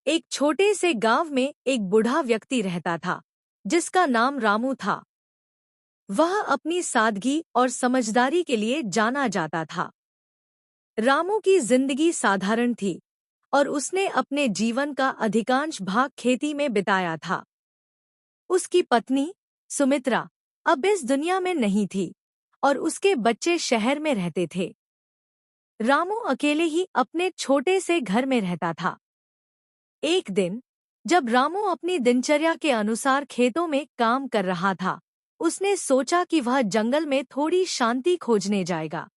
एक छोटे से गांव में एक बूढ़ा व्यक्ति रहता था जिसका नाम रामू था। वह अपनी सादगी और समझदारी के लिए जाना जाता था। रामू की जिंदगी साधारण थी और उसने अपने जीवन का अधिकांश भाग खेती में बिताया था। उसकी पत्नी सुमित्रा अब इस दुनिया में नहीं थी और उसके बच्चे शहर में रहते थे। रामू अकेले ही अपने छोटे से घर में रहता था। एक दिन जब रामू अपनी दिनचर्या के अनुसार खेतों में काम कर रहा था, उसने सोचा कि वह जंगल में थोड़ी शांति खोजने जाएगा।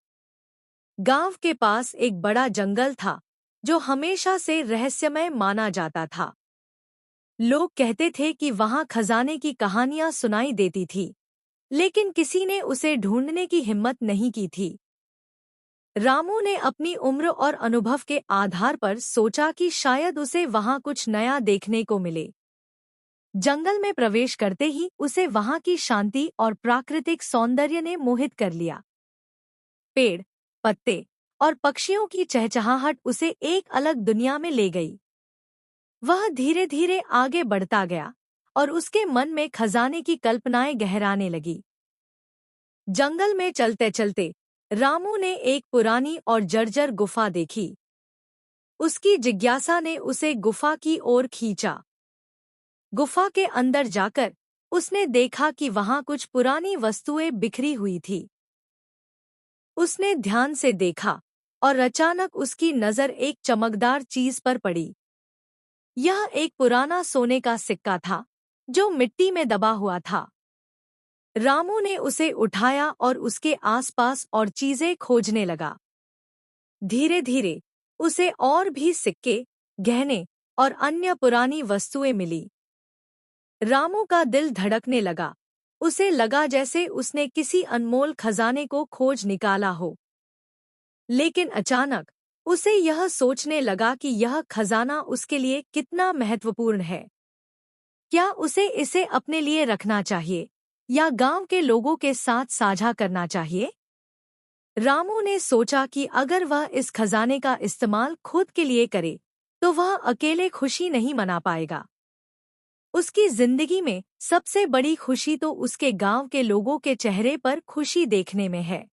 गांव के पास एक बड़ा जंगल था जो हमेशा से रहस्यमय माना जाता था। लोग कहते थे कि वहां खजाने की कहानियां सुनाई देती थी, लेकिन किसी ने उसे ढूंढने की हिम्मत नहीं की थी। रामू ने अपनी उम्र और अनुभव के आधार पर सोचा कि शायद उसे वहां कुछ नया देखने को मिले। जंगल में प्रवेश करते ही उसे वहां की शांति और प्राकृतिक सौंदर्य ने मोहित कर लिया। पेड़, पत्ते और पक्षियों की चहचहाहट उसे एक अलग दुनिया में ले गई। वह धीरे धीरे आगे बढ़ता गया और उसके मन में खजाने की कल्पनाएं गहराने लगी। जंगल में चलते चलते रामू ने एक पुरानी और जर्जर गुफा देखी। उसकी जिज्ञासा ने उसे गुफा की ओर खींचा। गुफा के अंदर जाकर उसने देखा कि वहां कुछ पुरानी वस्तुएं बिखरी हुई थी। उसने ध्यान से देखा और अचानक उसकी नजर एक चमकदार चीज पर पड़ी। यह एक पुराना सोने का सिक्का था जो मिट्टी में दबा हुआ था। रामू ने उसे उठाया और उसके आसपास और चीजें खोजने लगा। धीरे धीरे उसे और भी सिक्के, गहने और अन्य पुरानी वस्तुएं मिली। रामू का दिल धड़कने लगा। उसे लगा जैसे उसने किसी अनमोल खजाने को खोज निकाला हो। लेकिन अचानक उसे यह सोचने लगा कि यह खजाना उसके लिए कितना महत्वपूर्ण है। क्या उसे इसे अपने लिए रखना चाहिए या गांव के लोगों के साथ साझा करना चाहिए? रामू ने सोचा कि अगर वह इस खजाने का इस्तेमाल खुद के लिए करे तो वह अकेले खुशी नहीं मना पाएगा। उसकी जिंदगी में सबसे बड़ी खुशी तो उसके गांव के लोगों के चेहरे पर खुशी देखने में है।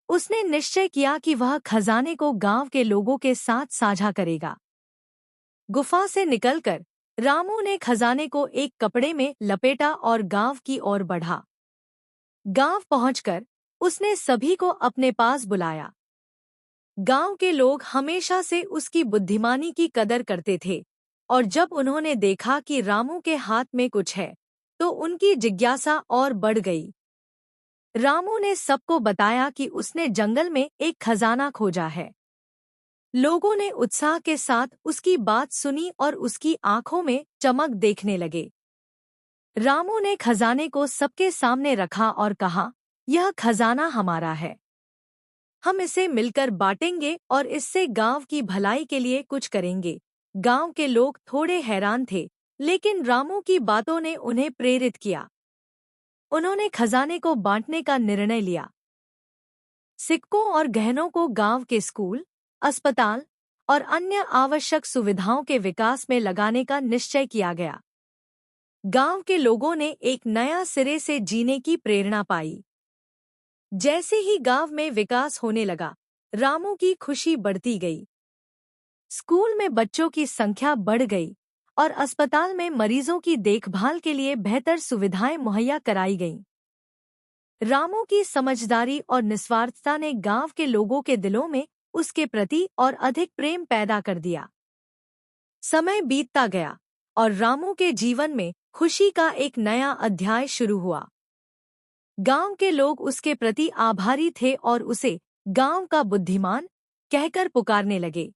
उसने निश्चय किया कि वह खजाने को गांव के लोगों के साथ साझा करेगा। गुफा से निकलकर रामू ने खजाने को एक कपड़े में लपेटा और गांव की ओर बढ़ा। गांव पहुंचकर उसने सभी को अपने पास बुलाया। गांव के लोग हमेशा से उसकी बुद्धिमानी की कदर करते थे और जब उन्होंने देखा कि रामू के हाथ में कुछ है, तो उनकी जिज्ञासा और बढ़ गई। रामू ने सबको बताया कि उसने जंगल में एक खजाना खोजा है। लोगों ने उत्साह के साथ उसकी बात सुनी और उसकी आंखों में चमक देखने लगे। रामू ने खजाने को सबके सामने रखा और कहा, यह खजाना हमारा है। हम इसे मिलकर बांटेंगे और इससे गांव की भलाई के लिए कुछ करेंगे। गांव के लोग थोड़े हैरान थे, लेकिन रामू की बातों ने उन्हें प्रेरित किया। उन्होंने खजाने को बांटने का निर्णय लिया। सिक्कों और गहनों को गांव के स्कूल, अस्पताल और अन्य आवश्यक सुविधाओं के विकास में लगाने का निश्चय किया गया। गांव के लोगों ने एक नया सिरे से जीने की प्रेरणा पाई। जैसे ही गांव में विकास होने लगा, रामू की खुशी बढ़ती गई। स्कूल में बच्चों की संख्या बढ़ गई और अस्पताल में मरीजों की देखभाल के लिए बेहतर सुविधाएं मुहैया कराई गईं। रामू की समझदारी और निस्वार्थता ने गांव के लोगों के दिलों में उसके प्रति और अधिक प्रेम पैदा कर दिया। समय बीतता गया और रामू के जीवन में खुशी का एक नया अध्याय शुरू हुआ। गांव के लोग उसके प्रति आभारी थे और उसे गांव का बुद्धिमान कहकर पुकारने लगे।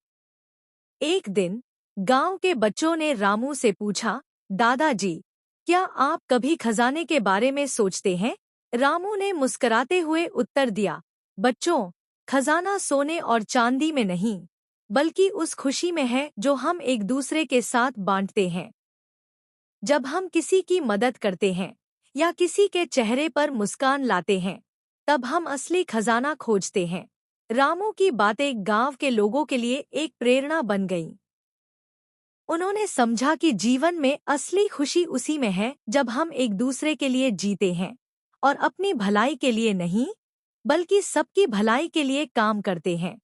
एक दिन गांव के बच्चों ने रामू से पूछा, दादाजी, क्या आप कभी खजाने के बारे में सोचते हैं? रामू ने मुस्कुराते हुए उत्तर दिया, बच्चों, खजाना सोने और चांदी में नहीं, बल्कि उस खुशी में है जो हम एक दूसरे के साथ बांटते हैं। जब हम किसी की मदद करते हैं या किसी के चेहरे पर मुस्कान लाते हैं, तब हम असली खजाना खोजते हैं। रामू की बातें गांव के लोगों के लिए एक प्रेरणा बन गईं। उन्होंने समझा कि जीवन में असली खुशी उसी में है जब हम एक दूसरे के लिए जीते हैं और अपनी भलाई के लिए नहीं, बल्कि सबकी भलाई के लिए काम करते हैं।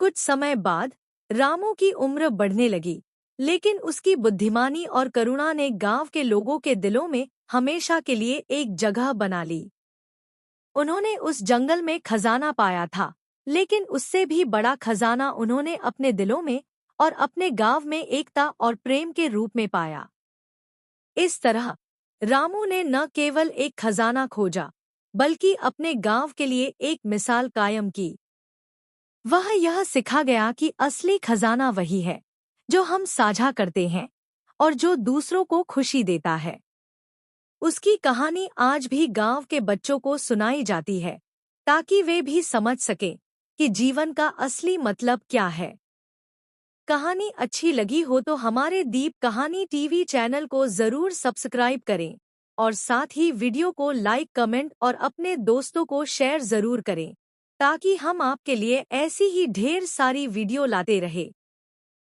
कुछ समय बाद रामू की उम्र बढ़ने लगी, लेकिन उसकी बुद्धिमानी और करुणा ने गांव के लोगों के दिलों में हमेशा के लिए एक जगह बना ली। उन्होंने उस जंगल में खजाना पाया था, लेकिन उससे भी बड़ा खजाना उन्होंने अपने दिलों में और अपने गांव में एकता और प्रेम के रूप में पाया। इस तरह रामू ने न केवल एक खजाना खोजा, बल्कि अपने गांव के लिए एक मिसाल कायम की। वह यह सिखा गया कि असली खजाना वही है जो हम साझा करते हैं और जो दूसरों को खुशी देता है। उसकी कहानी आज भी गांव के बच्चों को सुनाई जाती है, ताकि वे भी समझ सकें कि जीवन का असली मतलब क्या है। कहानी अच्छी लगी हो तो हमारे दीप कहानी टीवी चैनल को जरूर सब्सक्राइब करें और साथ ही वीडियो को लाइक, कमेंट और अपने दोस्तों को शेयर जरूर करें, ताकि हम आपके लिए ऐसी ही ढेर सारी वीडियो लाते रहे।